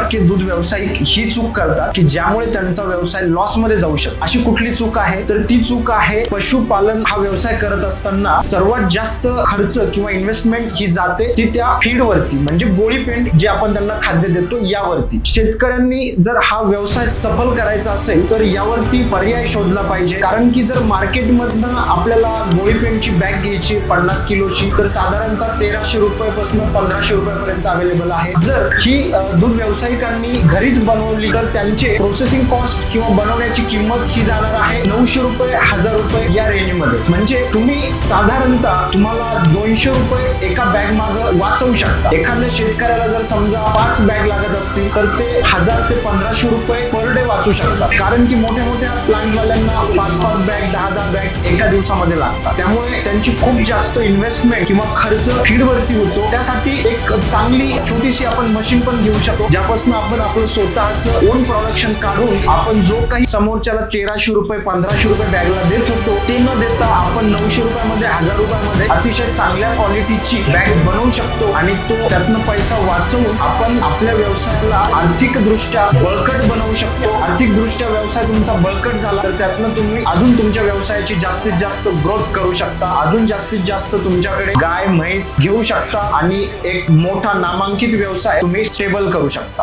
टक्के दूध व्यावसायिक ही चूक करतात की ज्यामुळे त्यांचा व्यवसाय लॉस मध्ये जाऊ शकतो. अशी कुठली चूक आहे तर ती चूक आहे पशुपालन हा व्यवसाय करत असताना सर्वात जास्त खर्च किंवा इन्व्हेस्टमेंट ही जाते ती त्या फीड वरती, म्हणजे गोळी पेंड जे आपण त्यांना खाद्य देतो यावरती. शेतकऱ्यांनी जर हा व्यवसाय सफल करायचा असेल तर यावरती पर्याय शोधला पाहिजे. कारण की जर मार्केटमधनं आपल्याला गोळी पेंडची बॅग घ्यायची 50 किलोची तर साधारणतः 1300 रुपयापासून 1500 रुपयापर्यंत अवेलेबल आहे. जर ही दूध व्यावसायिकांनी घरीच बनवली तर त्यांचे प्रोसेसिंग कॉस्ट किंवा बनवण्याची किंमत ही जाणार आहे 900 रुपये 1000 रुपये या रेंजमध्ये. म्हणजे तुम्ही साधारणतः तुम्हाला 200 रुपये एका बॅग माग वाचवू शकता. एखाद्या शेतकऱ्याला जर समजा 5 बॅग लागत असतील तर ते 1000 ते 1500 रुपये पर डे वाचू शकतात. कारण की मोठ्या मोठ्या प्लांटवाल्यांना 5-5 बॅग 10-10 बॅग एका दिवसामध्ये लागतात. त्यामुळे त्यांची खूप जास्त इन्व्हेस्टमेंट किंवा खर्च फीड वरती होतो. त्यासाठी एक चांगली छोटीशी आपण मशीन पण घेऊ शकतो ज्यापासून आपण आपलं स्वतःचं ओन प्रोडक्शन काढून आपण जो काही समोरच्याला 1300 रुपये 1500 रुपये बॅगला देत होतो ते न देता आपण 900 रुपयामध्ये 1000 रुपयामध्ये अतिशय चांगल्या क्वालिटीची बॅग बनवू शकतो आणि तो त्यातनं पैसा वाचवून आपण आपल्या व्यवसायाला आर्थिक दृष्ट्या बळकट बनवू शकतो. आर्थिक दृष्ट्या व्यवसाय तुमचा बळकट झाला तर त्यातनं तुम्ही अजून तुमच्या व्यवसायाची जास्तीत जास्त ग्रोथ करू शकता. अजून जास्तीत जास्त तुमच्याकडे गाय म्हैस घेऊ शकता आणि एक मोठा नामांकित व्यवसाय तुम्ही स्टेबल करू शकता.